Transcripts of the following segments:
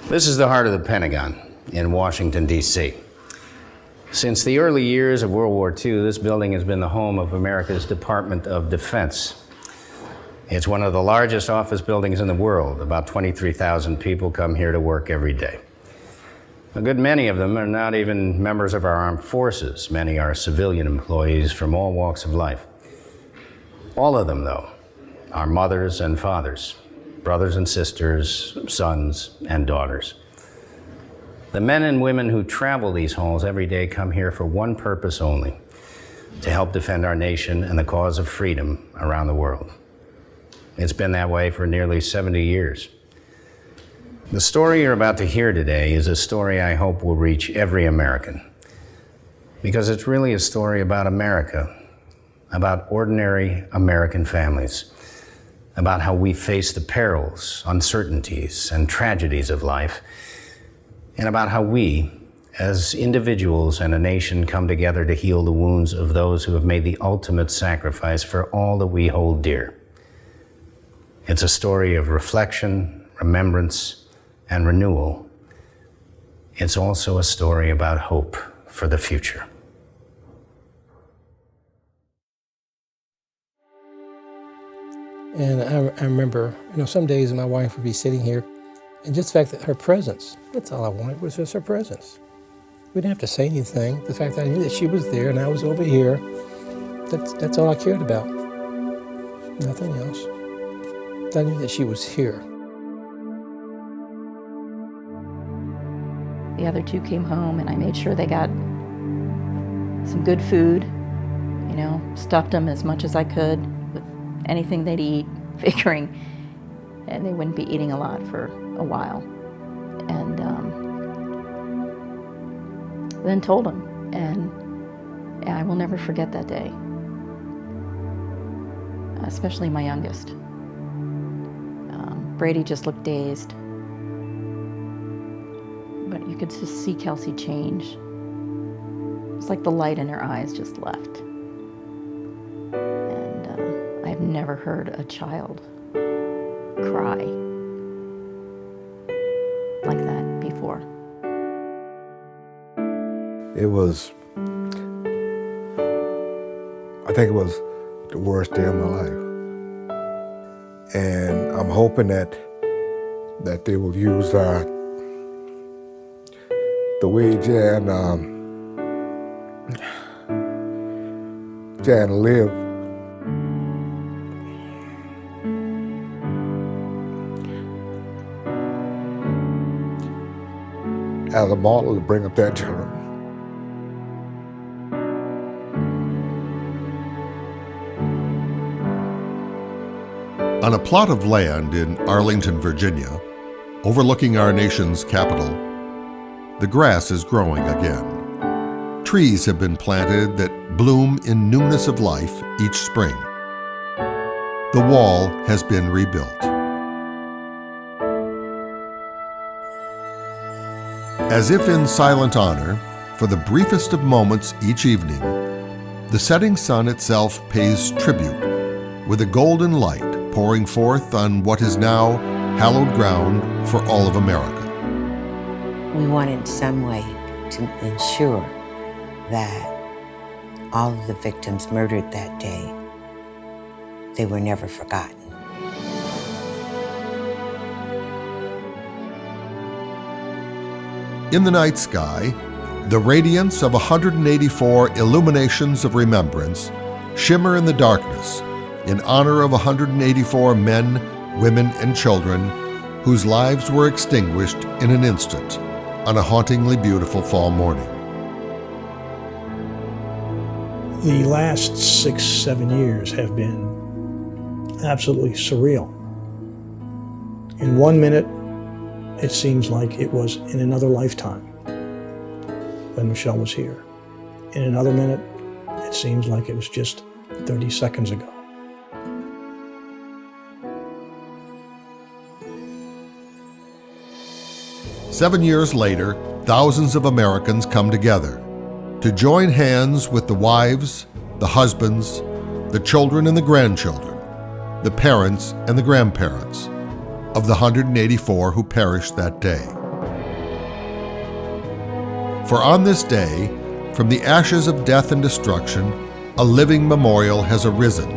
This is the heart of the Pentagon in Washington, D.C. Since the early years of World War II, this building has been the home of America's Department of Defense. It's one of the largest office buildings in the world. About 23,000 people come here to work every day. A good many of them are not even members of our armed forces. Many are civilian employees from all walks of life. All of them, though, are mothers and fathers, brothers and sisters, sons and daughters. The men and women who travel these halls every day come here for one purpose only: to help defend our nation and the cause of freedom around the world. It's been that way for nearly 70 years. The story you're about to hear today is a story I hope will reach every American, because it's really a story about America, about ordinary American families, about how we face the perils, uncertainties, and tragedies of life, and about how we, as individuals and a nation, come together to heal the wounds of those who have made the ultimate sacrifice for all that we hold dear. It's a story of reflection, remembrance, and renewal. It's also a story about hope for the future. And I remember, some days my wife would be sitting here, and just the fact that her presence, that's all I wanted, was just her presence. We didn't have to say anything. The fact that I knew that she was there and I was over here, that's all I cared about. Nothing else. I knew that she was here. The other two came home, and I made sure they got some good food, stuffed them as much as I could with anything they'd eat, figuring, and they wouldn't be eating a lot for a while. And then told them, and I will never forget that day, especially my youngest. Brady just looked dazed, but you could just see Kelsey change. It's like the light in her eyes just left. And I've never heard a child cry like that before. I think it was the worst day of my life. And I'm hoping that they will use the way Jan lived. As a model to bring up their children. On a plot of land in Arlington, Virginia, overlooking our nation's capital, the grass is growing again. Trees have been planted that bloom in newness of life each spring. The wall has been rebuilt. As if in silent honor, for the briefest of moments each evening, the setting sun itself pays tribute with a golden light pouring forth on what is now hallowed ground for all of America. We wanted some way to ensure that all of the victims murdered that day, they were never forgotten. In the night sky, the radiance of 184 illuminations of remembrance shimmer in the darkness in honor of 184 men, women, and children whose lives were extinguished in an instant on a hauntingly beautiful fall morning. The last 6, 7 years have been absolutely surreal. In 1 minute, it seems like it was in another lifetime when Michelle was here. In another minute, it seems like it was just 30 seconds ago. 7 years later, thousands of Americans come together to join hands with the wives, the husbands, the children and the grandchildren, the parents and the grandparents of the 184 who perished that day. For on this day, from the ashes of death and destruction, a living memorial has arisen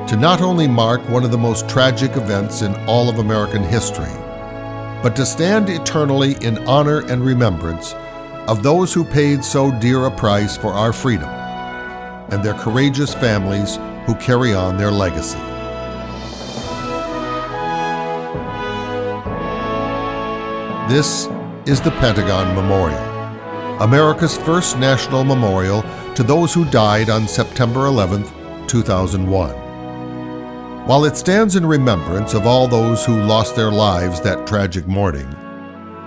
to not only mark one of the most tragic events in all of American history, but to stand eternally in honor and remembrance of those who paid so dear a price for our freedom and their courageous families who carry on their legacy. This is the Pentagon Memorial, America's first national memorial to those who died on September 11, 2001. While it stands in remembrance of all those who lost their lives that tragic morning,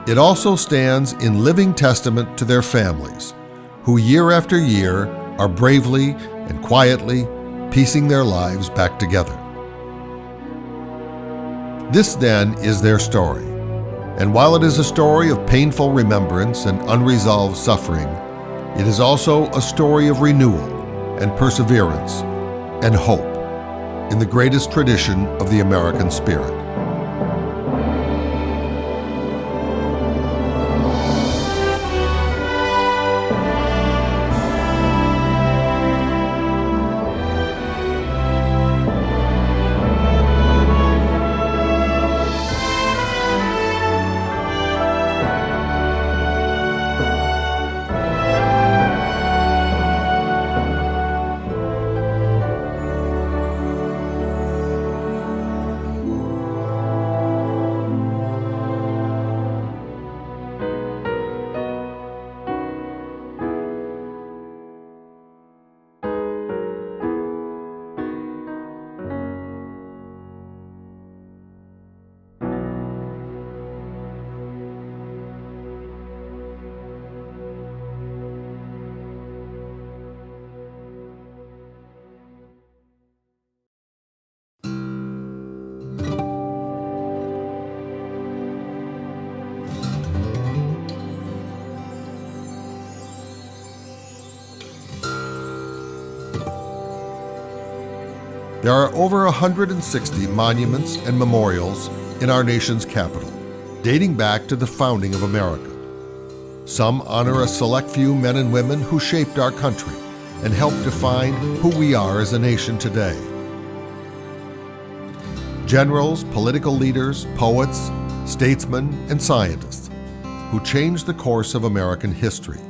it also stands in living testament to their families, who year after year are bravely and quietly piecing their lives back together. This then is their story, and while it is a story of painful remembrance and unresolved suffering, it is also a story of renewal and perseverance and hope in the greatest tradition of the American spirit. There are over 160 monuments and memorials in our nation's capital, dating back to the founding of America. Some honor a select few men and women who shaped our country and helped define who we are as a nation today. Generals, political leaders, poets, statesmen, and scientists who changed the course of American history.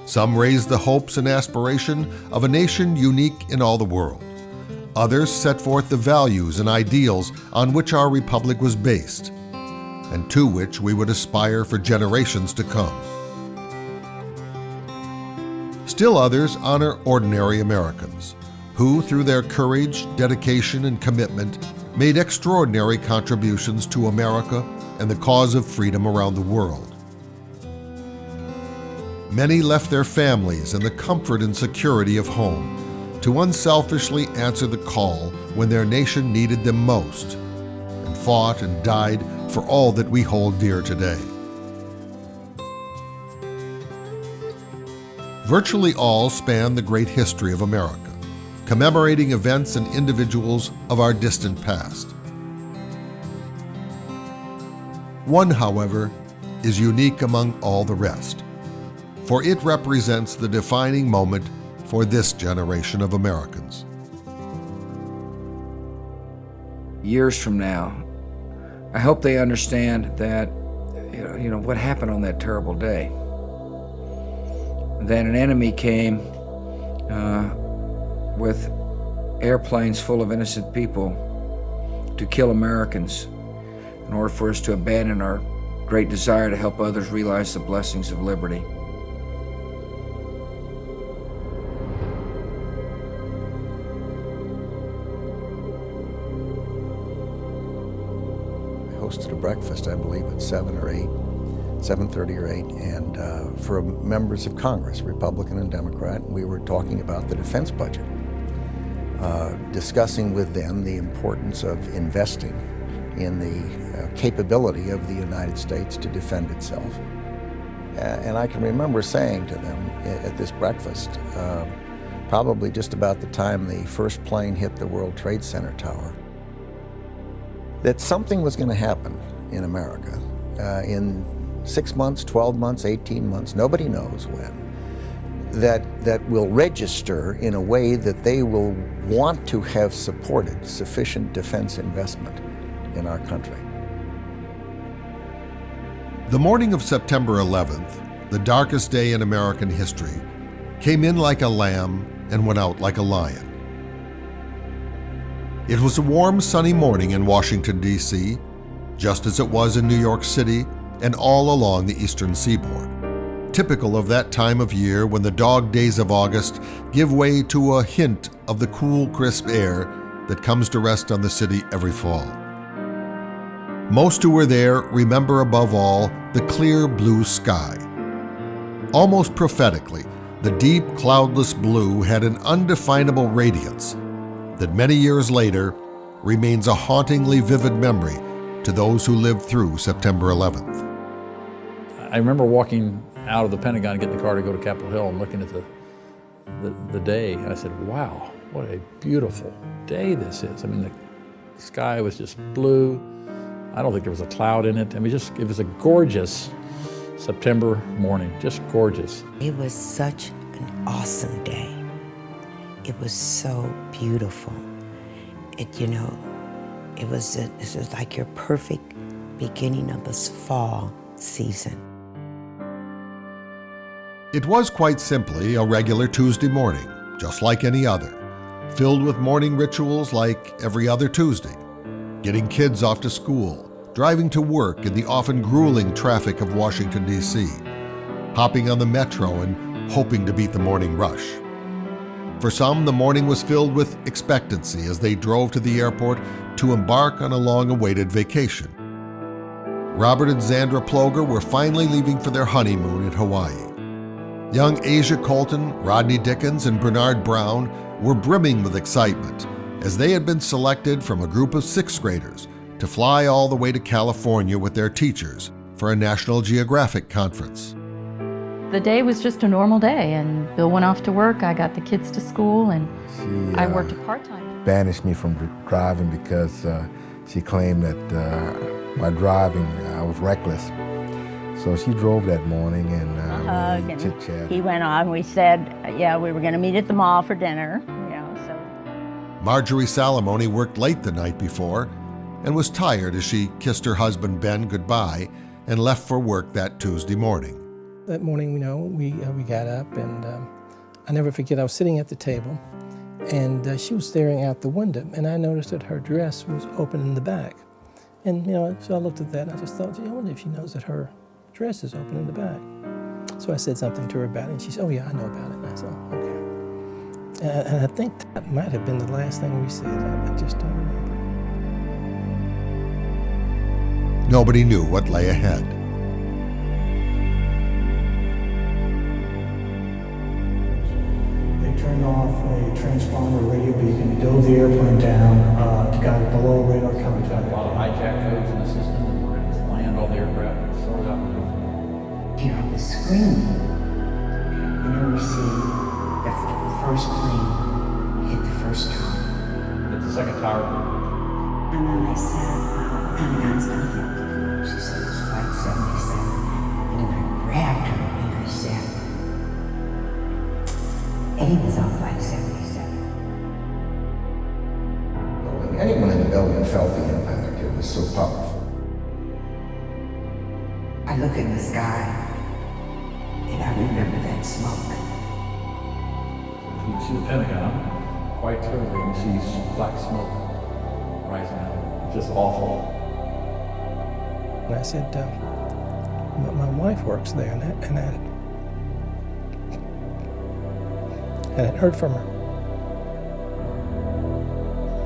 Some raised the hopes and aspiration of a nation unique in all the world. Others set forth the values and ideals on which our republic was based, and to which we would aspire for generations to come. Still others honor ordinary Americans, who, through their courage, dedication, and commitment, made extraordinary contributions to America and the cause of freedom around the world. Many left their families and the comfort and security of home to unselfishly answer the call when their nation needed them most, and fought and died for all that we hold dear today. Virtually all span the great history of America, commemorating events and individuals of our distant past. One, however, is unique among all the rest, for it represents the defining moment for this generation of Americans. Years from now, I hope they understand that, what happened on that terrible day. That an enemy came with airplanes full of innocent people to kill Americans in order for us to abandon our great desire to help others realize the blessings of liberty. Hosted a breakfast, I believe, at 7:30 or 8, and for members of Congress, Republican and Democrat, we were talking about the defense budget, discussing with them the importance of investing in the capability of the United States to defend itself. And I can remember saying to them at this breakfast, probably just about the time the first plane hit the World Trade Center tower, that something was going to happen in America in 6 months, 12 months, 18 months, nobody knows when, that will register in a way that they will want to have supported sufficient defense investment in our country. The morning of September 11th, the darkest day in American history, came in like a lamb and went out like a lion. It was a warm, sunny morning in Washington, D.C., just as it was in New York City and all along the eastern seaboard, typical of that time of year when the dog days of August give way to a hint of the cool, crisp air that comes to rest on the city every fall. Most who were there remember above all the clear blue sky. Almost prophetically, the deep, cloudless blue had an undefinable radiance that many years later remains a hauntingly vivid memory to those who lived through September 11th. I remember walking out of the Pentagon, getting the car to go to Capitol Hill and looking at the day, and I said, wow, what a beautiful day this is. I mean, the sky was just blue. I don't think there was a cloud in it. I mean, it was a gorgeous September morning, just gorgeous. It was such an awesome day. It was so beautiful. This was like your perfect beginning of this fall season. It was quite simply a regular Tuesday morning, just like any other, filled with morning rituals like every other Tuesday, getting kids off to school, driving to work in the often grueling traffic of Washington, D.C., hopping on the metro and hoping to beat the morning rush. For some, the morning was filled with expectancy as they drove to the airport to embark on a long-awaited vacation. Robert and Zandra Ploger were finally leaving for their honeymoon in Hawaii. Young Asia Colton, Rodney Dickens, and Bernard Brown were brimming with excitement as they had been selected from a group of sixth graders to fly all the way to California with their teachers for a National Geographic conference. The day was just a normal day, and Bill went off to work, I got the kids to school, and I worked a part-time. Banished me from driving because she claimed that my driving, I was reckless. So she drove that morning and we chit-chatted. He went on, we said, we were going to meet at the mall for dinner, Marjorie Salamone worked late the night before and was tired as she kissed her husband Ben goodbye and left for work that Tuesday morning. That morning, we got up, and I never forget, I was sitting at the table, and she was staring out the window, and I noticed that her dress was open in the back. And, so I looked at that, and I just thought, I wonder if she knows that her dress is open in the back. So I said something to her about it, and she said, oh yeah, I know about it. And I said, okay. And I think that might have been the last thing we said. I just don't remember. Nobody knew what lay ahead. They turned off a transponder radio beacon, they dove the airplane down, got below radar contact. A lot of hijack codes in the system, and we're going to just land on the aircraft and sort it out. Hear all the screaming, and then we see the first plane hit the first tower. Hit the second tower. And then I said, Pentagon's gonna hit. She said it was Flight 77. And then I grabbed her and I said, Eddie was on Flight 77. Anyone in the building felt the impact. It was so powerful. I look in the sky and I remember that smoke. You see the Pentagon quite clearly, and you see black smoke rising out. Just awful. And I said, my wife works there, and I hadn't heard from her.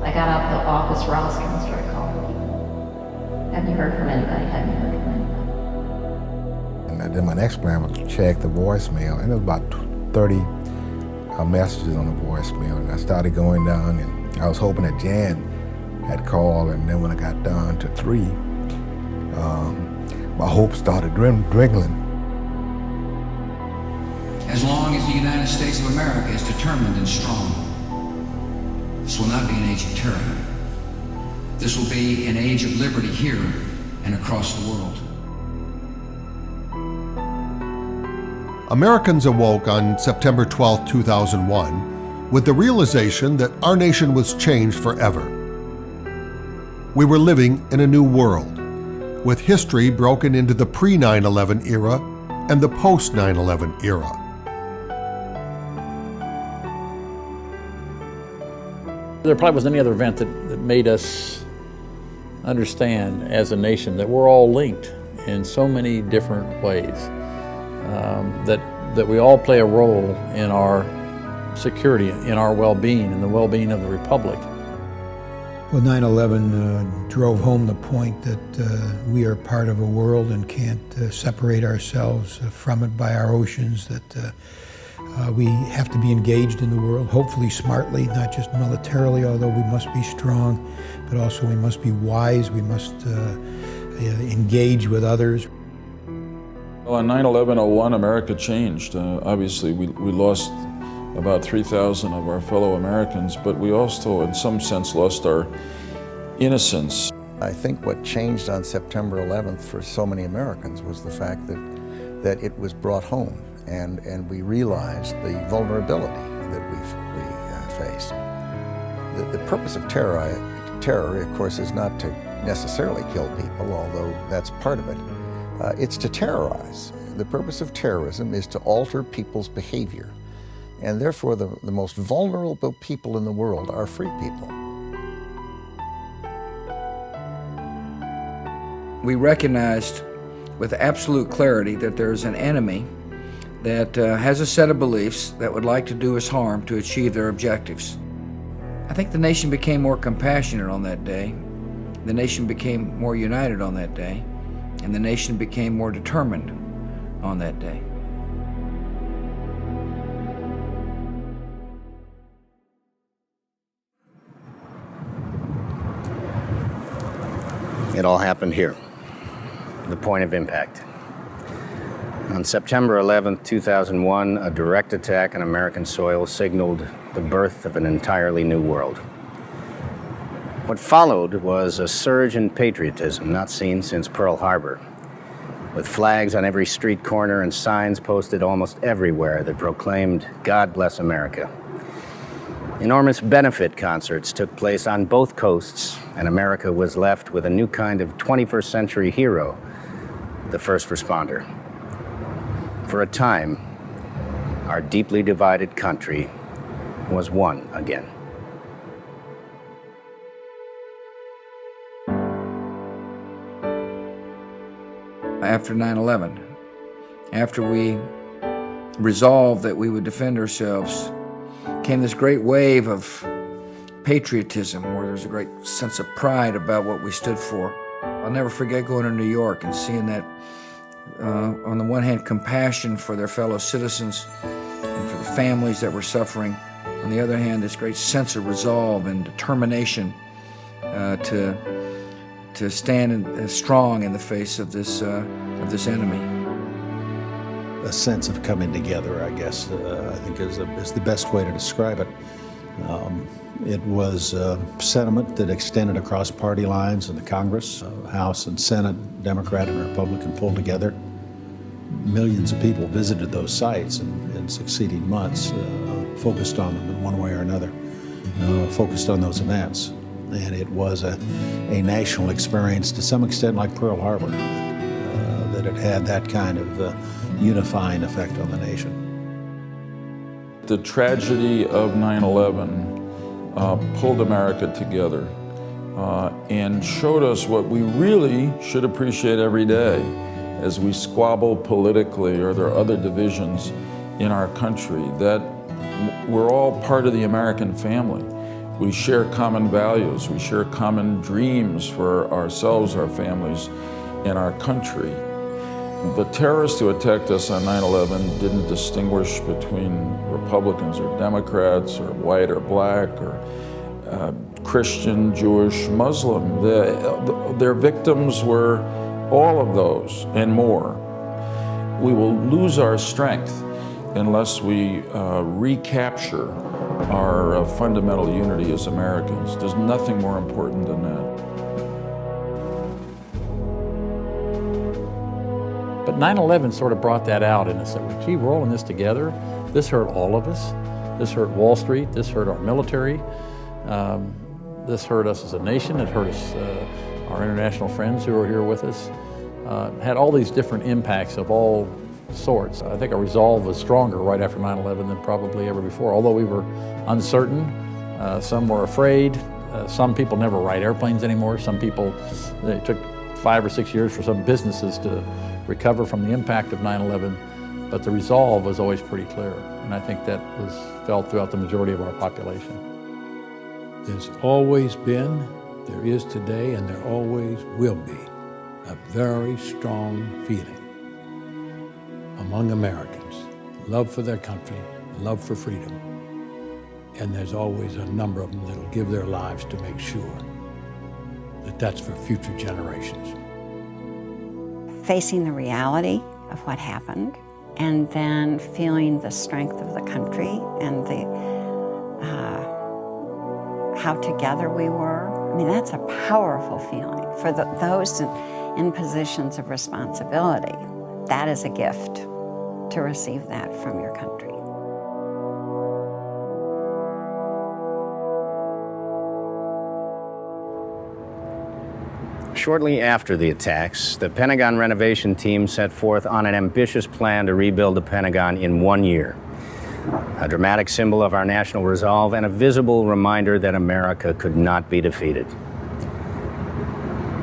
I got out the office roster and started calling people. Have you heard from anybody? Have you heard from anybody? And then my next plan was to check the voicemail, and it was about 30 messages on the voicemail. And I started going down, and I was hoping that Jan had called, and then when I got down to 3, my hopes started dwindling. As long as the United States of America is determined and strong, this will not be an age of terror. This will be an age of liberty here and across the world. Americans awoke on September 12, 2001, with the realization that our nation was changed forever. We were living in a new world, with history broken into the pre-9/11 era and the post-9/11 era. There probably wasn't any other event that made us understand as a nation that we're all linked in so many different ways, that we all play a role in our security, in our well-being, in the well-being of the Republic. Well, 9/11 drove home the point that we are part of a world and can't separate ourselves from it by our oceans, that we have to be engaged in the world, hopefully smartly, not just militarily, although we must be strong, but also we must be wise, we must engage with others. Well, on 9/11/01, America changed. Obviously, we lost about 3,000 of our fellow Americans, but we also, in some sense, lost our innocence. I think what changed on September 11th for so many Americans was the fact that it was brought home, and we realized the vulnerability that we faced. The purpose of terror, of course, is not to necessarily kill people, although that's part of it. It's to terrorize. The purpose of terrorism is to alter people's behavior. And therefore, the most vulnerable people in the world are free people. We recognized with absolute clarity that there is an enemy that has a set of beliefs that would like to do us harm to achieve their objectives. I think the nation became more compassionate on that day. The nation became more united on that day. And the nation became more determined on that day. It all happened here, the point of impact. On September 11, 2001, a direct attack on American soil signaled the birth of an entirely new world. What followed was a surge in patriotism not seen since Pearl Harbor, with flags on every street corner and signs posted almost everywhere that proclaimed, "God bless America." Enormous benefit concerts took place on both coasts, and America was left with a new kind of 21st century hero, the first responder. For a time, our deeply divided country was one again. After 9/11, after we resolved that we would defend ourselves, came this great wave of patriotism where there's a great sense of pride about what we stood for. I'll never forget going to New York and seeing that, on the one hand, compassion for their fellow citizens and for the families that were suffering. On the other hand, this great sense of resolve and determination to stand strong in the face of this enemy. A sense of coming together, I guess, I think is the best way to describe it. It was a sentiment that extended across party lines in the Congress, House and Senate, Democrat and Republican pulled together. Millions of people visited those sites in succeeding months, focused on them in one way or another, focused on those events. And it was a national experience to some extent like Pearl Harbor, that it had that kind of unifying effect on the nation. The tragedy of 9/11 pulled America together and showed us what we really should appreciate every day as we squabble politically or there are other divisions in our country, that we're all part of the American family. We share common values, we share common dreams for ourselves, our families, and our country. The terrorists who attacked us on 9/11 didn't distinguish between Republicans or Democrats or white or black or Christian, Jewish, Muslim. Their victims were all of those and more. We will lose our strength unless we recapture our fundamental unity as Americans. There's nothing more important than that. 9/11 sort of brought that out in us, that, well, gee, we're all in this together. This hurt all of us. This hurt Wall Street. This hurt our military. This hurt us as a nation. It hurt us, our international friends who are here with us. Had all these different impacts of all sorts. I think our resolve was stronger right after 9/11 than probably ever before. Although we were uncertain, some were afraid. Some people never ride airplanes anymore. Some people, it took 5 or 6 years for some businesses to recover from the impact of 9/11. But the resolve was always pretty clear. And I think that was felt throughout the majority of our population. There's always been, there is today, and there always will be a very strong feeling among Americans, love for their country, love for freedom. And there's always a number of them that'll give their lives to make sure that that's for future generations. Facing the reality of what happened, and then feeling the strength of the country and how together we were. I mean, that's a powerful feeling for those in positions of responsibility. That is a gift to receive that from your country. Shortly after the attacks, the Pentagon renovation team set forth on an ambitious plan to rebuild the Pentagon in 1 year. A dramatic symbol of our national resolve and a visible reminder that America could not be defeated.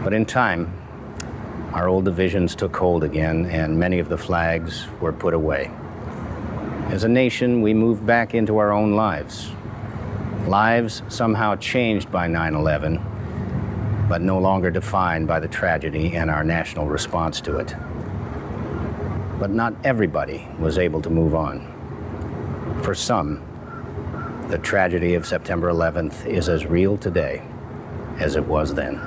But in time, our old divisions took hold again, and many of the flags were put away. As a nation, we moved back into our own lives. Lives somehow changed by 9/11, but no longer defined by the tragedy and our national response to it. But not everybody was able to move on. For some, the tragedy of September 11th is as real today as it was then.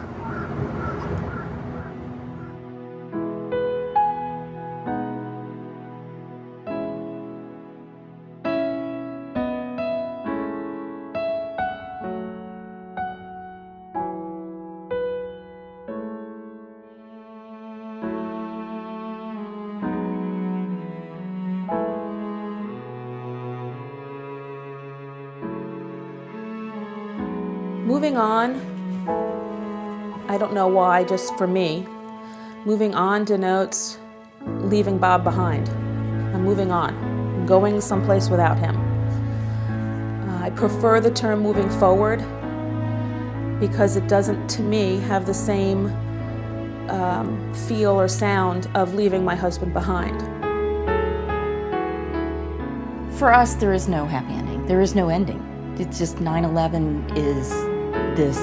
Moving on, I don't know why, just for me, moving on denotes leaving Bob behind. I'm moving on, I'm going someplace without him. I prefer the term moving forward because it doesn't, to me, have the same feel or sound of leaving my husband behind. For us, there is no happy ending. There is no ending. It's just 9/11 is this,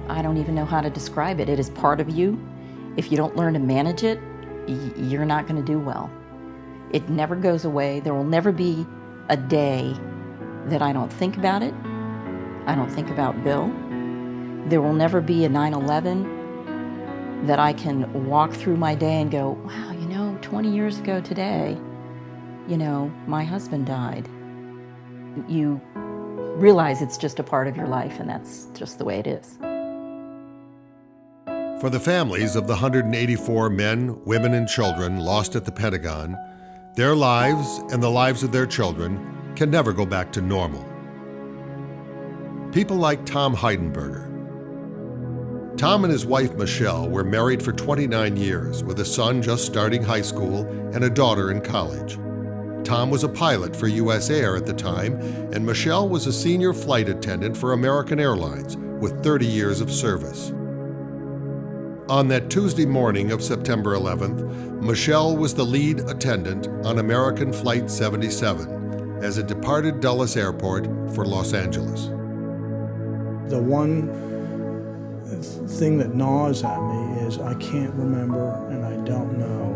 I don't even know how to describe it. It is part of you. If you don't learn to manage it, you're not going to do well. It never goes away. There will never be a day that I don't think about it. I don't think about Bill. There will never be a 9/11 that I can walk through my day and go, wow, 20 years ago today, my husband died. You realize it's just a part of your life, and that's just the way it is. For the families of the 184 men, women, and children lost at the Pentagon, their lives and the lives of their children can never go back to normal. People like Tom Heidenberger. Tom and his wife Michelle were married for 29 years with a son just starting high school and a daughter in college. Tom was a pilot for U.S. Air at the time, and Michelle was a senior flight attendant for American Airlines with 30 years of service. On that Tuesday morning of September 11th, Michelle was the lead attendant on American Flight 77 as it departed Dulles Airport for Los Angeles. The one thing that gnaws at me is I can't remember, and I don't know,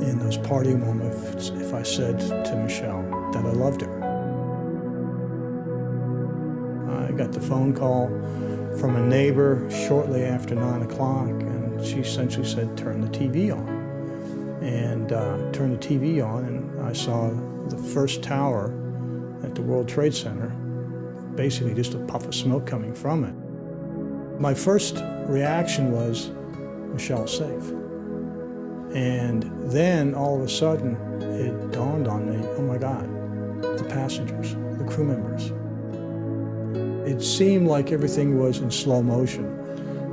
in those parting moments, if I said to Michelle that I loved her. I got the phone call from a neighbor shortly after 9 o'clock, and she essentially said, turn the TV on. And turned the TV on, and I saw the first tower at the World Trade Center, basically just a puff of smoke coming from it. My first reaction was, Michelle's safe. And then all of a sudden, it dawned on me, oh my God, the passengers, the crew members. It seemed like everything was in slow motion.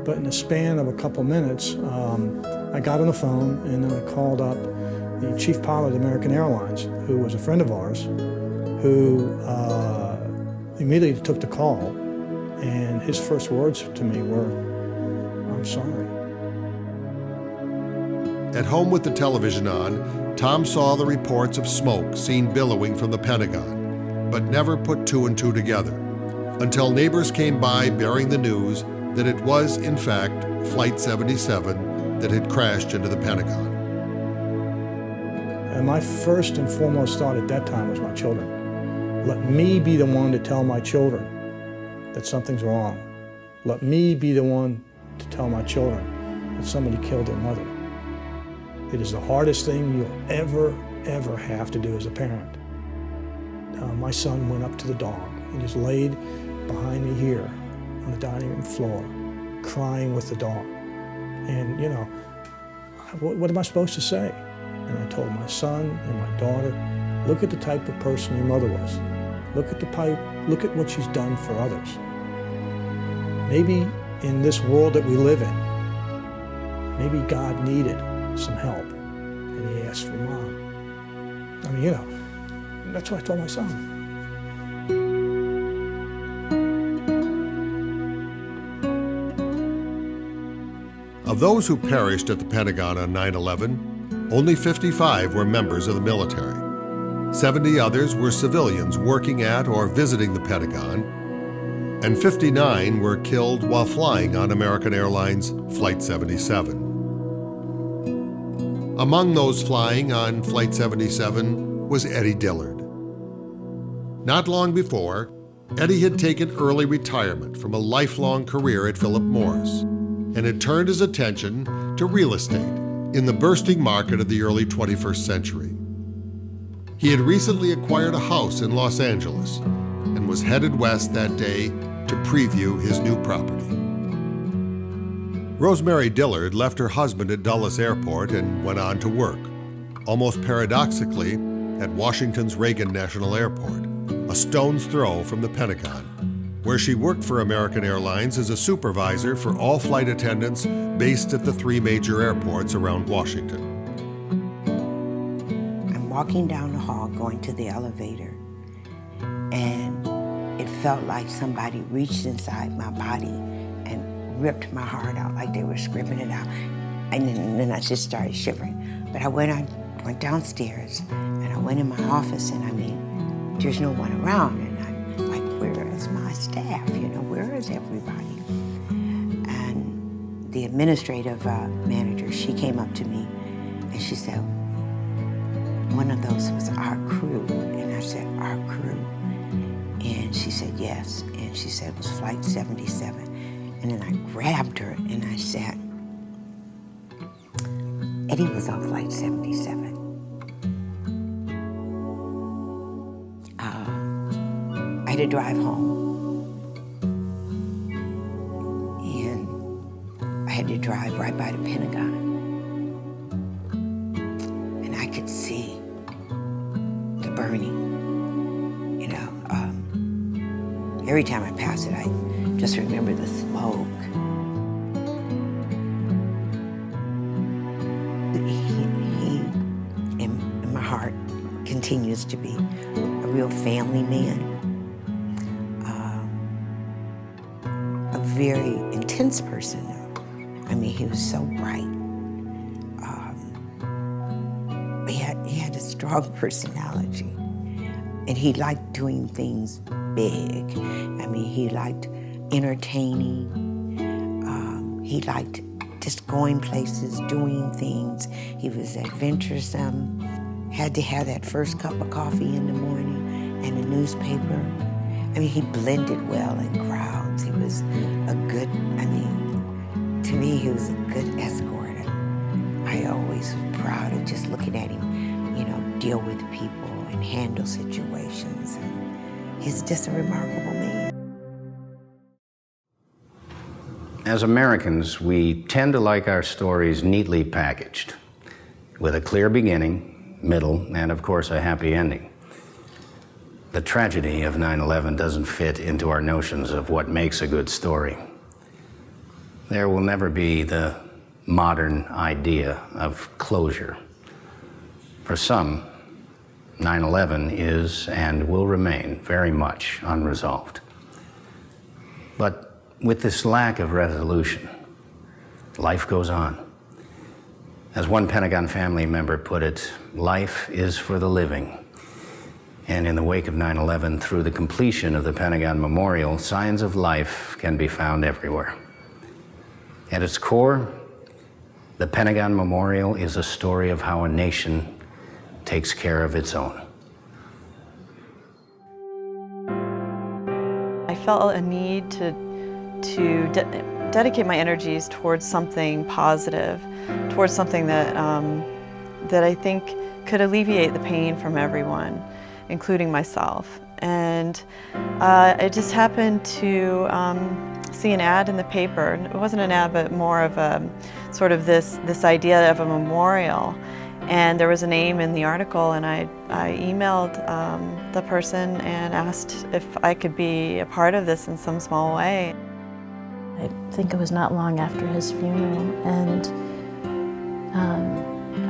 But in the span of a couple minutes, I got on the phone and then I called up the chief pilot of American Airlines, who was a friend of ours, who immediately took the call, and his first words to me were, I'm sorry. At home with the television on, Tom saw the reports of smoke seen billowing from the Pentagon, but never put two and two together, until neighbors came by bearing the news that it was, in fact, Flight 77 that had crashed into the Pentagon. And my first and foremost thought at that time was my children. Let me be the one to tell my children that something's wrong. Let me be the one to tell my children that somebody killed their mother. It is the hardest thing you'll ever have to do as a parent. My son went up to the dog and just laid behind me here on the dining room floor, crying with the dog. And, you know, what am I supposed to say? And I told my son and my daughter, look at the type of person your mother was. Look at what she's done for others. Maybe in this world that we live in, maybe God needed some help, and he asked for Mom. I mean, you know, that's what I told my son. Of those who perished at the Pentagon on 9/11, only 55 were members of the military. 70 others were civilians working at or visiting the Pentagon, and 59 were killed while flying on American Airlines Flight 77. Among those flying on Flight 77 was Eddie Dillard. Not long before, Eddie had taken early retirement from a lifelong career at Philip Morris and had turned his attention to real estate in the bursting market of the early 21st century. He had recently acquired a house in Los Angeles and was headed west that day to preview his new property. Rosemary Dillard left her husband at Dulles Airport and went on to work, almost paradoxically, at Washington's Reagan National Airport, a stone's throw from the Pentagon, where she worked for American Airlines as a supervisor for all flight attendants based at the 3 major airports around Washington. I'm walking down the hall going to the elevator, and it felt like somebody reached inside my body and ripped my heart out like they were scraping it out. And then I just started shivering. But I went downstairs and I went in my office, and I mean, there's no one around. And I'm like, where is my staff? You know, where is everybody? And the administrative manager, she came up to me and she said, one of those was our crew. And I said, our crew? And she said, yes. And she said it was Flight 77. And then I grabbed her and I said, Eddie was on Flight 77. I had to drive home. And I had to drive right by the Pentagon. And I could see the burning, you know. Every time I pass it, I just remember the smoke. He in my heart, continues to be a real family man. A very intense person. I mean, he was so bright. He had a strong personality. And he liked doing things big. I mean, he liked entertaining. He liked just going places, doing things. He was adventuresome. Had to have that first cup of coffee in the morning and a newspaper. I mean, he blended well in crowds. He was a good, to me, he was a good escort. I always was proud of just looking at him, you know, deal with people and handle situations. And he's just a remarkable man. As Americans, we tend to like our stories neatly packaged, with a clear beginning, middle, and of course a happy ending. The tragedy of 9/11 doesn't fit into our notions of what makes a good story. There will never be the modern idea of closure. For some, 9/11 is and will remain very much unresolved. But with this lack of resolution, life goes on. As one Pentagon family member put it, life is for the living. And in the wake of 9/11, through the completion of the Pentagon Memorial, signs of life can be found everywhere. At its core, the Pentagon Memorial is a story of how a nation takes care of its own. I felt a need to dedicate my energies towards something positive, towards something that I think could alleviate the pain from everyone, including myself. And I just happened to see an ad in the paper. It wasn't an ad, but more of a sort of this idea of a memorial. And there was a name in the article, and I emailed the person and asked if I could be a part of this in some small way. I think it was not long after his funeral, and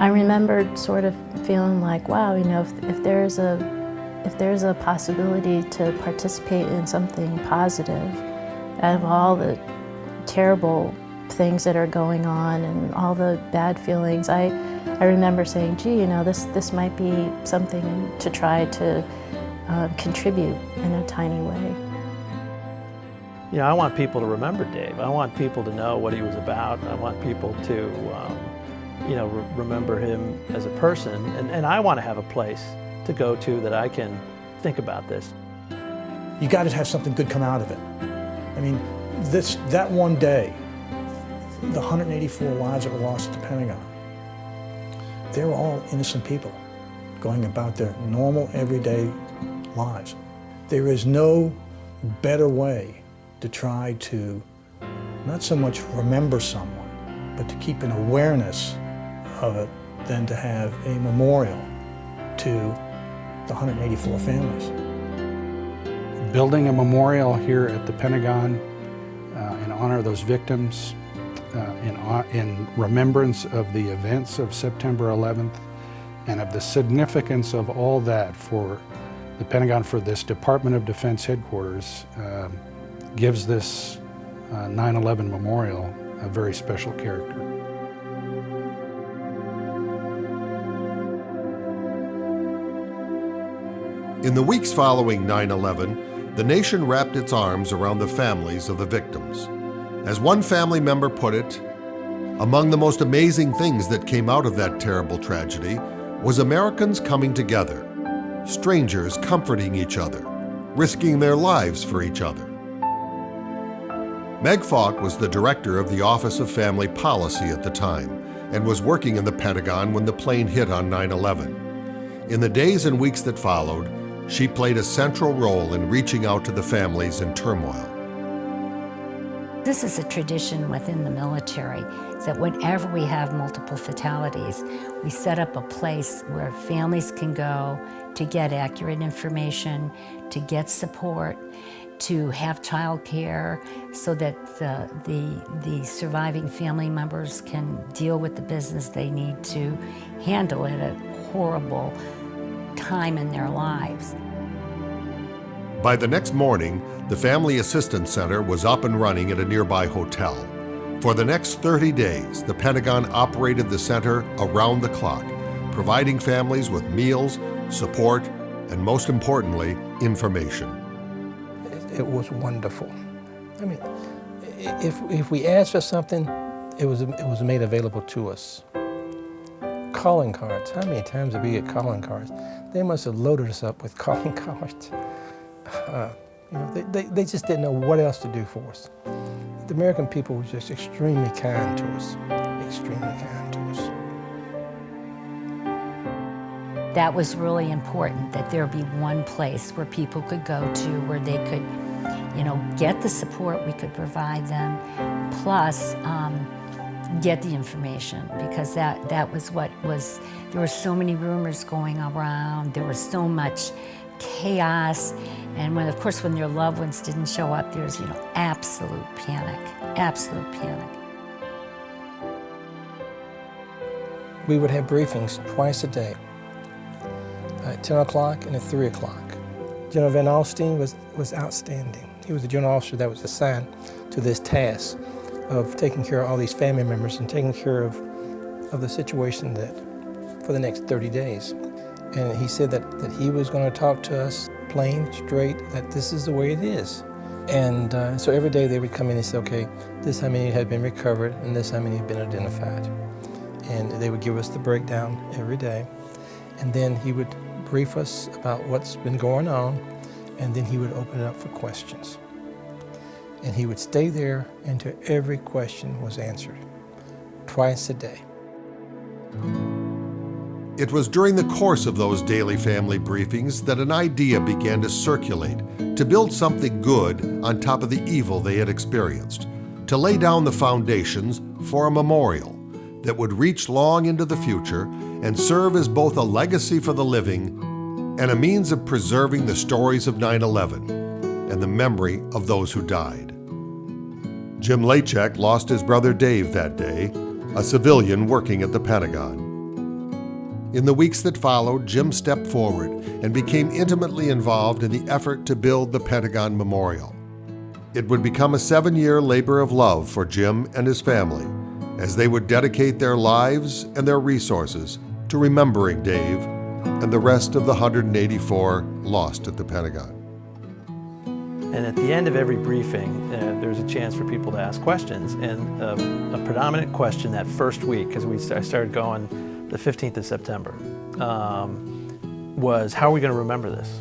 I remembered sort of feeling like, wow, you know, if there's a possibility to participate in something positive, out of all the terrible things that are going on and all the bad feelings, I remember saying, gee, you know, this might be something to try to contribute in a tiny way. You know, I want people to remember Dave. I want people to know what he was about. I want people to, you know, remember him as a person. And I want to have a place to go to that I can think about this. You got to have something good come out of it. I mean, that one day, the 184 lives that were lost at the Pentagon, they were all innocent people going about their normal, everyday lives. There is no better way to try to not so much remember someone, but to keep an awareness of it than to have a memorial to the 184 families. Building a memorial here at the Pentagon in honor of those victims, in remembrance of the events of September 11th, and of the significance of all that for the Pentagon, for this Department of Defense headquarters, gives this 9/11 memorial a very special character. In the weeks following 9/11, the nation wrapped its arms around the families of the victims. As one family member put it, among the most amazing things that came out of that terrible tragedy was Americans coming together, strangers comforting each other, risking their lives for each other. Meg Falk was the director of the Office of Family Policy at the time and was working in the Pentagon when the plane hit on 9/11. In the days and weeks that followed, she played a central role in reaching out to the families in turmoil. This is a tradition within the military, is that whenever we have multiple fatalities, we set up a place where families can go to get accurate information, to get support, to have child care so that the surviving family members can deal with the business they need to handle at a horrible time in their lives. By the next morning, the Family Assistance Center was up and running at a nearby hotel. For the next 30 days, the Pentagon operated the center around the clock, providing families with meals, support, and most importantly, information. It was wonderful. I mean, if we asked for something, it was made available to us. Calling cards. How many times did we get calling cards? They must have loaded us up with calling cards. You know, they just didn't know what else to do for us. The American people were just extremely kind to us, extremely kind to us. That was really important, that there be one place where people could go to, where they could, you know, get the support we could provide them, plus get the information, because that was what was, there were so many rumors going around, there was so much chaos, and when, of course, when their loved ones didn't show up, there's, absolute panic, absolute panic. We would have briefings twice a day, at 10 o'clock and at 3 o'clock. General Van Alstyne was outstanding. He was the general officer that was assigned to this task of taking care of all these family members and taking care of the situation that for the next 30 days. And he said that he was going to talk to us plain, straight, that this is the way it is. And so every day they would come in and say, okay, this how many had been recovered and this how many had been identified. And they would give us the breakdown every day. And then he would brief us about what's been going on, and then he would open it up for questions. And he would stay there until every question was answered, twice a day. It was during the course of those daily family briefings that an idea began to circulate to build something good on top of the evil they had experienced, to lay down the foundations for a memorial that would reach long into the future and serve as both a legacy for the living and a means of preserving the stories of 9/11 and the memory of those who died. Jim Lachek lost his brother Dave that day, a civilian working at the Pentagon. In the weeks that followed, Jim stepped forward and became intimately involved in the effort to build the Pentagon Memorial. It would become a 7-year labor of love for Jim and his family, as they would dedicate their lives and their resources to remembering Dave and the rest of the 184 lost at the Pentagon. And at the end of every briefing, there's a chance for people to ask questions. And a predominant question that first week, because I started going the 15th of September, was how are we going to remember this?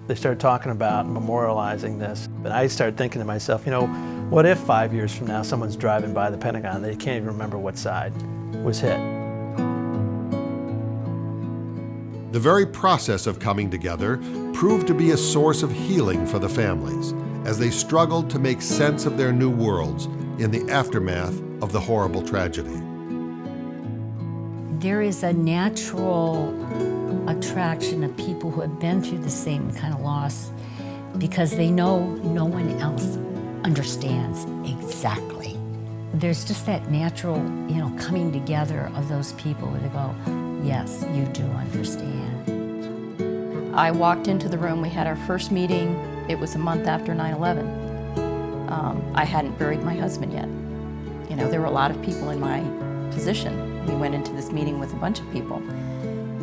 They started talking about memorializing this. And I started thinking to myself, what if 5 years from now someone's driving by the Pentagon, they can't even remember what side was hit? The very process of coming together proved to be a source of healing for the families as they struggled to make sense of their new worlds in the aftermath of the horrible tragedy. There is a natural attraction of people who have been through the same kind of loss because they know no one else understands exactly. There's just that natural, coming together of those people where they go, yes, you do understand. I walked into the room, we had our first meeting, it was a month after 9/11. I hadn't buried my husband yet. There were a lot of people in my position. We went into this meeting with a bunch of people.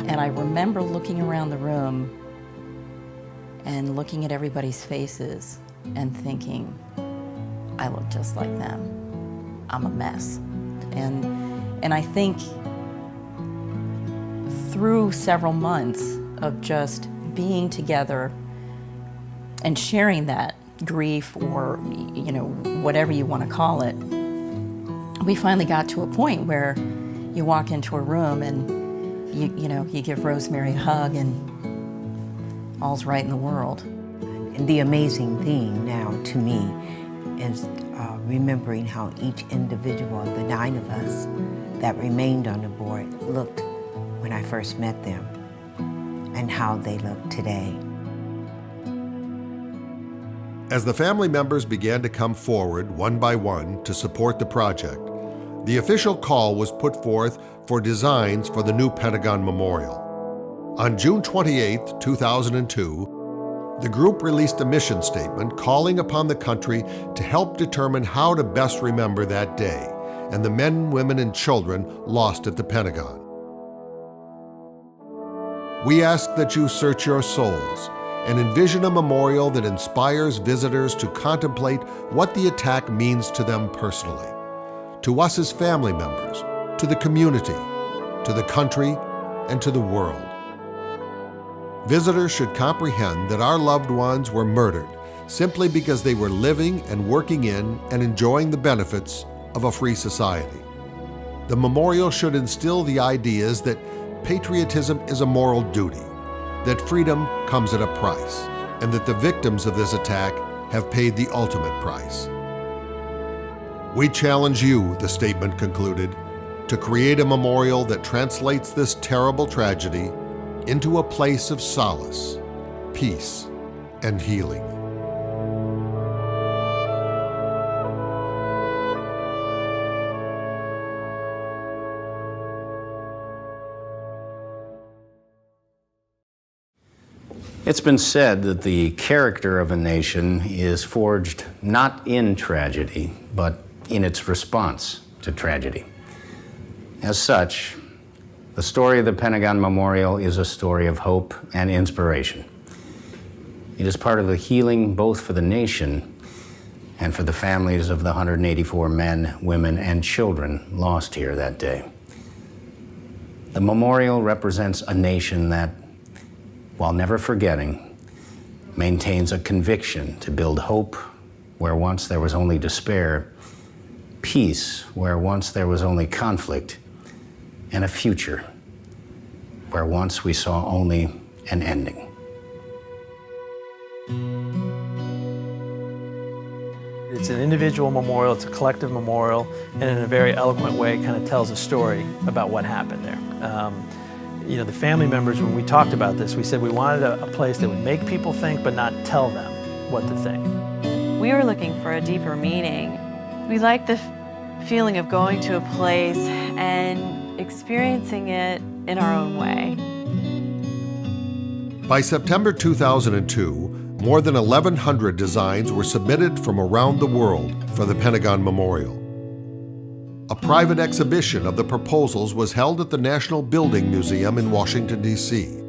And I remember looking around the room and looking at everybody's faces and thinking, I look just like them. I'm a mess. And I think through several months of just being together and sharing that grief or, whatever you want to call it, we finally got to a point where you walk into a room and you give Rosemary a hug and all's right in the world. And the amazing thing now to me is remembering how each individual of the 9 of us that remained on the board looked when I first met them and how they look today. As the family members began to come forward one by one to support the project, the official call was put forth for designs for the new Pentagon Memorial. On June 28, 2002, the group released a mission statement calling upon the country to help determine how to best remember that day and the men, women, and children lost at the Pentagon. We ask that you search your souls and envision a memorial that inspires visitors to contemplate what the attack means to them personally, to us as family members, to the community, to the country, and to the world. Visitors should comprehend that our loved ones were murdered simply because they were living and working in and enjoying the benefits of a free society. The memorial should instill the ideas that patriotism is a moral duty, that freedom comes at a price, and that the victims of this attack have paid the ultimate price. We challenge you, the statement concluded, to create a memorial that translates this terrible tragedy into a place of solace, peace, and healing. It's been said that the character of a nation is forged not in tragedy, but in its response to tragedy. As such, the story of the Pentagon Memorial is a story of hope and inspiration. It is part of the healing both for the nation and for the families of the 184 men, women, and children lost here that day. The memorial represents a nation that, while never forgetting, maintains a conviction to build hope where once there was only despair, peace where once there was only conflict, and a future where once we saw only an ending. It's an individual memorial, it's a collective memorial, and in a very eloquent way kind of tells a story about what happened there. The family members, when we talked about this, we said we wanted a place that would make people think but not tell them what to think. We were looking for a deeper meaning. We liked the feeling of going to a place and experiencing it in our own way. By September 2002, more than 1,100 designs were submitted from around the world for the Pentagon Memorial. A private exhibition of the proposals was held at the National Building Museum in Washington, D.C.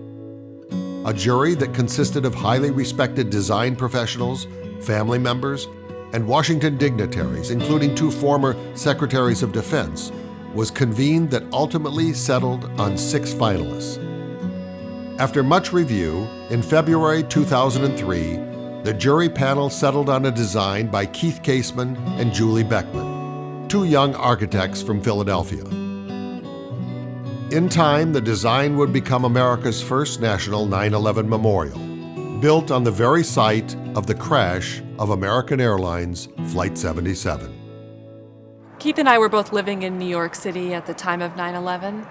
A jury that consisted of highly respected design professionals, family members, and Washington dignitaries, including 2 former Secretaries of Defense, was convened that ultimately settled on 6 finalists. After much review, in February 2003, the jury panel settled on a design by Keith Caseman and Julie Beckman, 2 young architects from Philadelphia. In time, the design would become America's first national 9/11 memorial, built on the very site of the crash of American Airlines Flight 77. Keith and I were both living in New York City at the time of 9/11,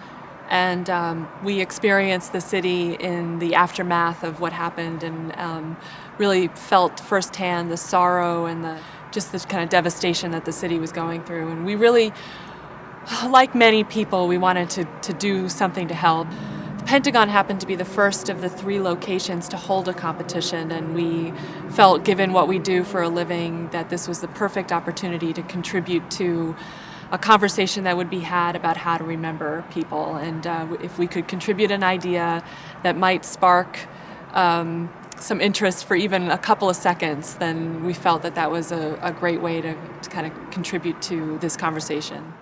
and we experienced the city in the aftermath of what happened, and really felt firsthand the sorrow and just the kind of devastation that the city was going through. And we really, like many people, we wanted to do something to help. The Pentagon happened to be the first of the 3 locations to hold a competition, and we felt, given what we do for a living, that this was the perfect opportunity to contribute to a conversation that would be had about how to remember people. And if we could contribute an idea that might spark some interest for even a couple of seconds, then we felt that that was a great way to kind of contribute to this conversation.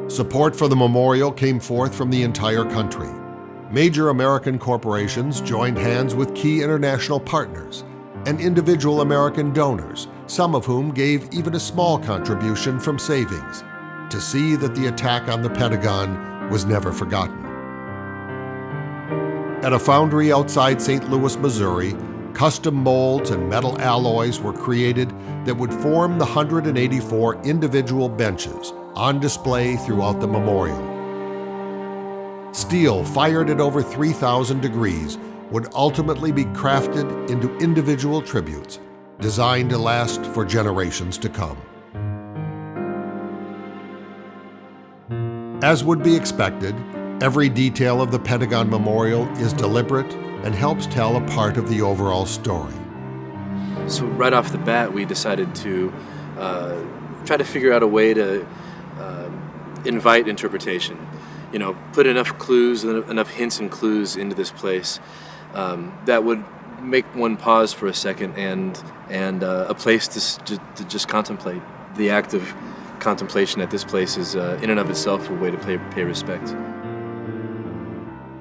Support for the memorial came forth from the entire country. Major American corporations joined hands with key international partners and individual American donors, some of whom gave even a small contribution from savings, to see that the attack on the Pentagon was never forgotten. At a foundry outside St. Louis, Missouri, custom molds and metal alloys were created that would form the 184 individual benches on display throughout the memorial. Steel fired at over 3,000 degrees would ultimately be crafted into individual tributes designed to last for generations to come. As would be expected, every detail of the Pentagon Memorial is deliberate and helps tell a part of the overall story. So right off the bat, we decided to try to figure out a way to invite interpretation. Put enough clues, enough hints and clues into this place that would make one pause for a second and a place to just contemplate. The act of contemplation at this place is in and of itself a way to pay respect.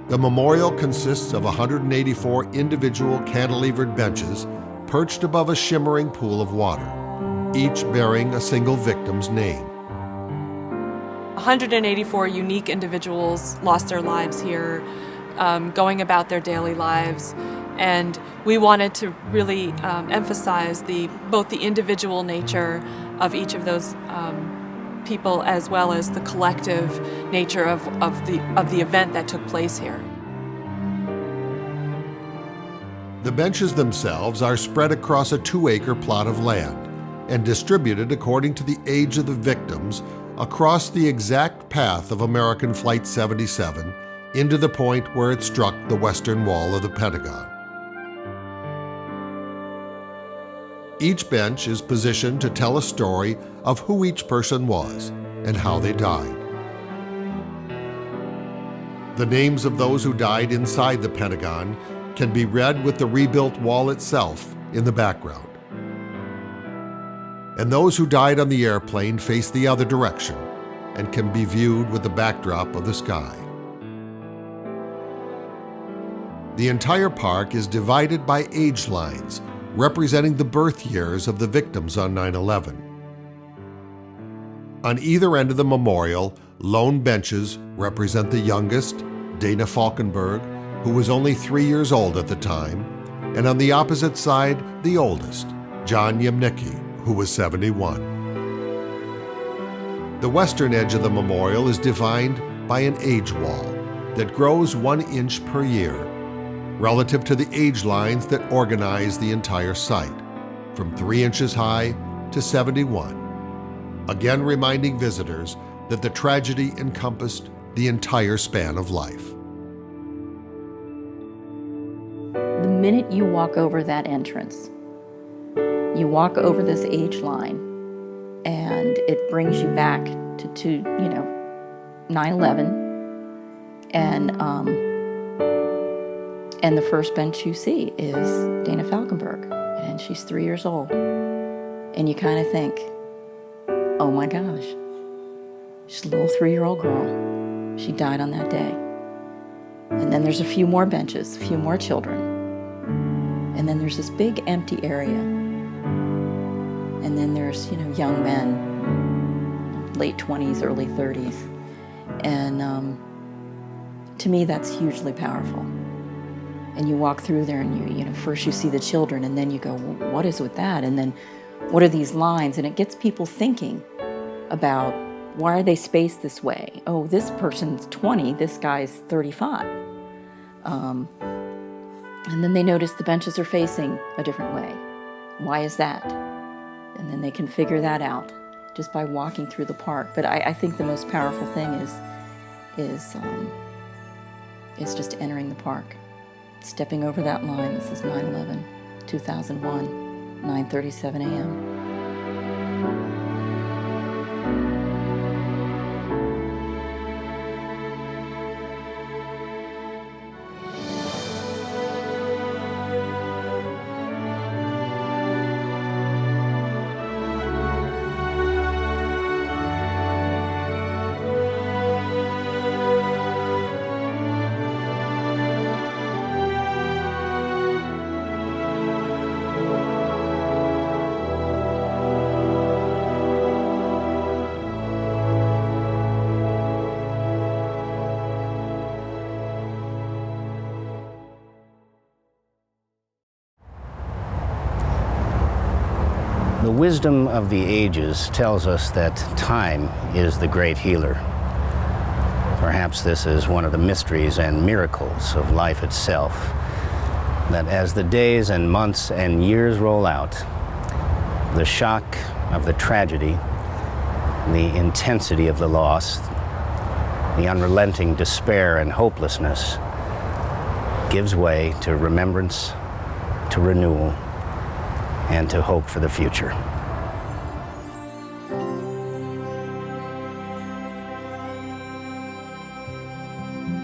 The memorial consists of 184 individual cantilevered benches perched above a shimmering pool of water, each bearing a single victim's name. 184 unique individuals lost their lives here, going about their daily lives And we wanted to really emphasize both the individual nature of each of those people, as well as the collective nature of the event that took place here. The benches themselves are spread across a 2-acre plot of land and distributed according to the age of the victims across the exact path of American Flight 77 into the point where it struck the western wall of the Pentagon. Each bench is positioned to tell a story of who each person was and how they died. The names of those who died inside the Pentagon can be read with the rebuilt wall itself in the background. And those who died on the airplane face the other direction and can be viewed with the backdrop of the sky. The entire park is divided by age lines representing the birth years of the victims on 9/11. On either end of the memorial, lone benches represent the youngest, Dana Falkenberg, who was only 3 years old at the time, and on the opposite side, the oldest, John Yemnicki, who was 71. The western edge of the memorial is defined by an age wall that grows 1 inch per year, relative to the age lines that organize the entire site, from 3 inches high to 71, again reminding visitors that the tragedy encompassed the entire span of life. The minute you walk over that entrance, you walk over this age line, and it brings you back to 9/11, and the first bench you see is Dana Falkenberg, and she's 3 years old, and you kind of think, oh my gosh, she's a little 3-year-old girl. She died on that day. And then there's a few more benches, a few more children. And then there's this big empty area. And then there's, young men, late 20s, early 30s. And to me, that's hugely powerful. And you walk through there and you first you see the children, and then you go, well, what is with that? And then what are these lines? And it gets people thinking about, why are they spaced this way? Oh, this person's 20, this guy's 35. And then they notice the benches are facing a different way. Why is that? And then they can figure that out just by walking through the park. But I think the most powerful thing is just entering the park, stepping over that line. This is 9/11, 2001, 9:37 a.m. The wisdom of the ages tells us that time is the great healer. Perhaps this is one of the mysteries and miracles of life itself, that as the days and months and years roll out, the shock of the tragedy, the intensity of the loss, the unrelenting despair and hopelessness gives way to remembrance, to renewal, and to hope for the future.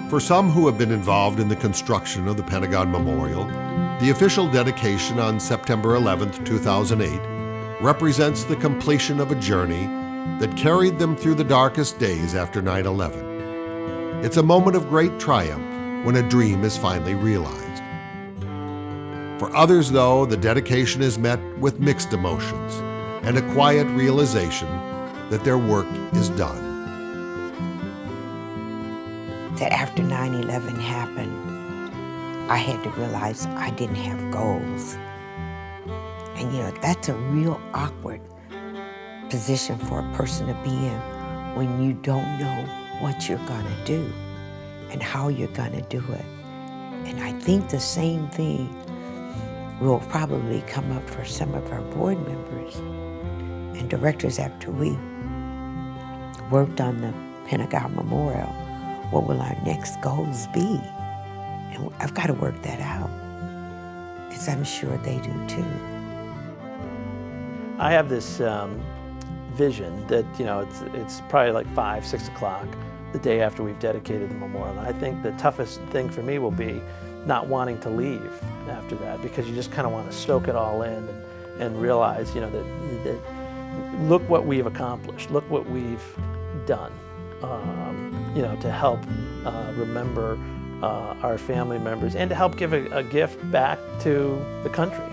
For some who have been involved in the construction of the Pentagon Memorial, the official dedication on September 11, 2008, represents the completion of a journey that carried them through the darkest days after 9/11. It's a moment of great triumph when a dream is finally realized. For others, though, the dedication is met with mixed emotions and a quiet realization that their work is done. That after 9/11 happened, I had to realize I didn't have goals. And that's a real awkward position for a person to be in when you don't know what you're gonna do and how you're gonna do it. And I think the same thing will probably come up for some of our board members and directors after we worked on the Pentagon Memorial. What will our next goals be? And I've got to work that out, as I'm sure they do too. I have this vision that, it's probably like 5, 6 o'clock the day after we've dedicated the memorial. And I think the toughest thing for me will be not wanting to leave after that, because you just kind of want to soak it all in and realize, that look what we've accomplished, look what we've done, to help remember our family members and to help give a gift back to the country.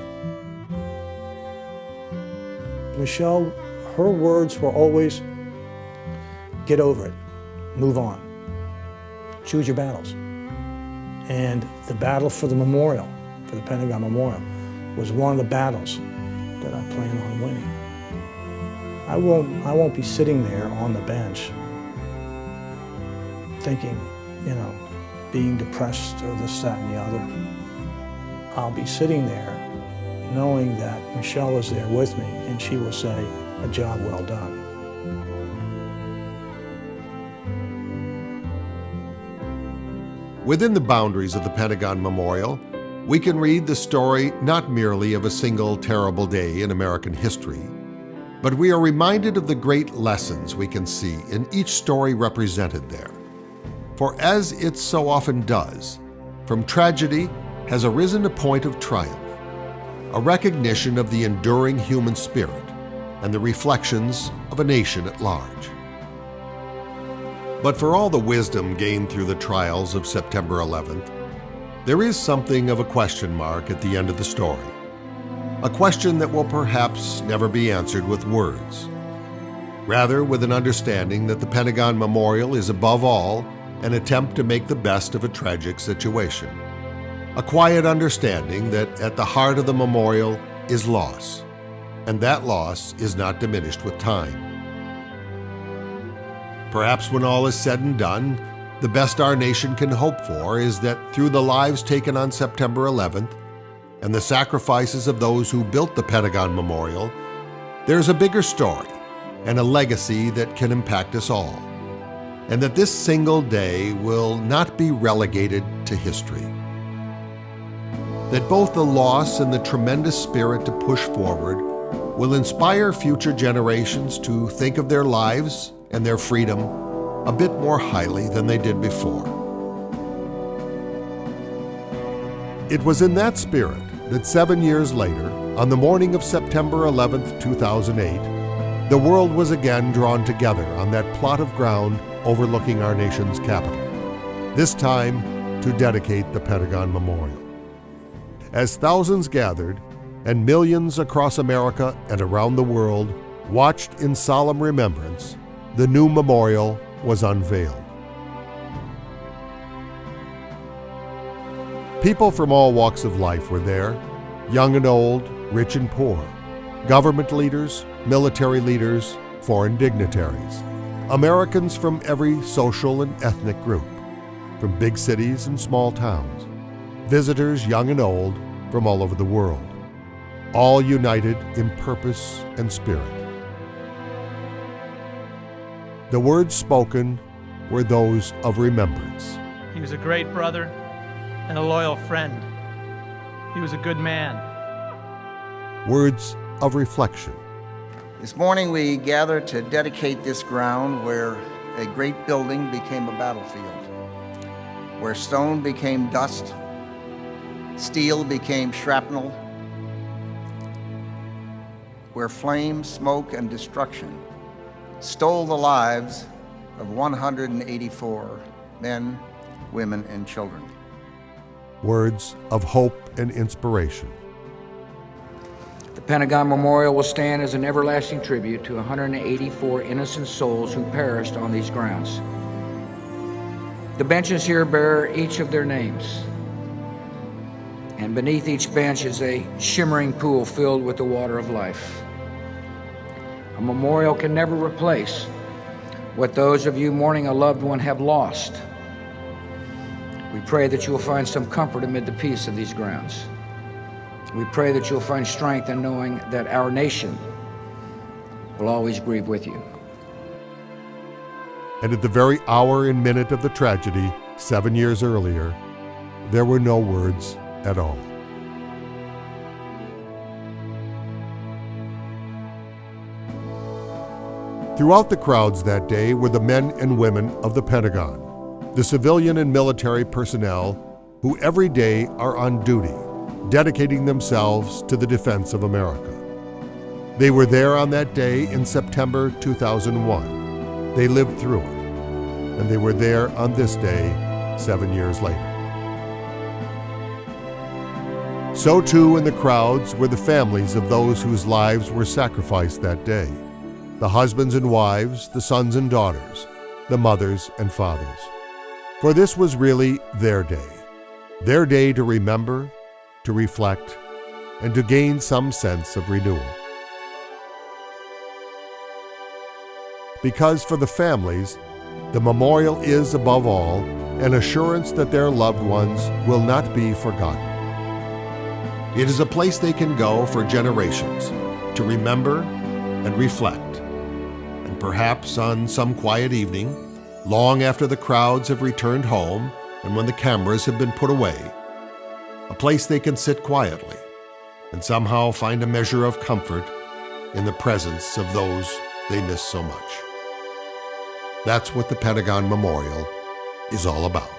Michelle, her words were always, get over it, move on, choose your battles. And the battle for the memorial, for the Pentagon Memorial, was one of the battles that I plan on winning. I won't be sitting there on the bench thinking, being depressed or this, that, and the other. I'll be sitting there knowing that Michelle is there with me and she will say, a job well done. Within the boundaries of the Pentagon Memorial, we can read the story not merely of a single terrible day in American history, but we are reminded of the great lessons we can see in each story represented there. For as it so often does, from tragedy has arisen a point of triumph, a recognition of the enduring human spirit and the reflections of a nation at large. But for all the wisdom gained through the trials of September 11th, there is something of a question mark at the end of the story. A question that will perhaps never be answered with words. Rather, with an understanding that the Pentagon Memorial is above all an attempt to make the best of a tragic situation. A quiet understanding that at the heart of the memorial is loss, and that loss is not diminished with time. Perhaps when all is said and done, the best our nation can hope for is that through the lives taken on September 11th and the sacrifices of those who built the Pentagon Memorial, there's a bigger story and a legacy that can impact us all, and that this single day will not be relegated to history. That both the loss and the tremendous spirit to push forward will inspire future generations to think of their lives and their freedom a bit more highly than they did before. It was in that spirit that 7 years later, on the morning of September 11th, 2008, the world was again drawn together on that plot of ground overlooking our nation's capital, this time to dedicate the Pentagon Memorial. As thousands gathered and millions across America and around the world watched in solemn remembrance, the new memorial was unveiled. People from all walks of life were there, young and old, rich and poor, government leaders, military leaders, foreign dignitaries, Americans from every social and ethnic group, from big cities and small towns, visitors young and old from all over the world, all united in purpose and spirit. The words spoken were those of remembrance. He was a great brother and a loyal friend. He was a good man. Words of reflection. This morning we gather to dedicate this ground where a great building became a battlefield, where stone became dust, steel became shrapnel, where flame, smoke, and destruction stole the lives of 184 men, women, and children. Words of hope and inspiration. The Pentagon Memorial will stand as an everlasting tribute to 184 innocent souls who perished on these grounds. The benches here bear each of their names. and beneath each bench is a shimmering pool filled with the water of life. A memorial can never replace what those of you mourning a loved one have lost. We pray that you will find some comfort amid the peace of these grounds. We pray that you'll find strength in knowing that our nation will always grieve with you. And at the very hour and minute of the tragedy, 7 years earlier, there were no words at all. Throughout the crowds that day were the men and women of the Pentagon, the civilian and military personnel who every day are on duty, dedicating themselves to the defense of America. They were there on that day in September 2001. They lived through it, and they were there on this day 7 years later. So too in the crowds were the families of those whose lives were sacrificed that day, the husbands and wives, the sons and daughters, the mothers and fathers. For this was really their day to remember, to reflect, and to gain some sense of renewal. Because for the families, the memorial is, above all, an assurance that their loved ones will not be forgotten. It is a place they can go for generations to remember and reflect, and perhaps on some quiet evening, long after the crowds have returned home and when the cameras have been put away, a place they can sit quietly and somehow find a measure of comfort in the presence of those they miss so much. That's what the Pentagon Memorial is all about.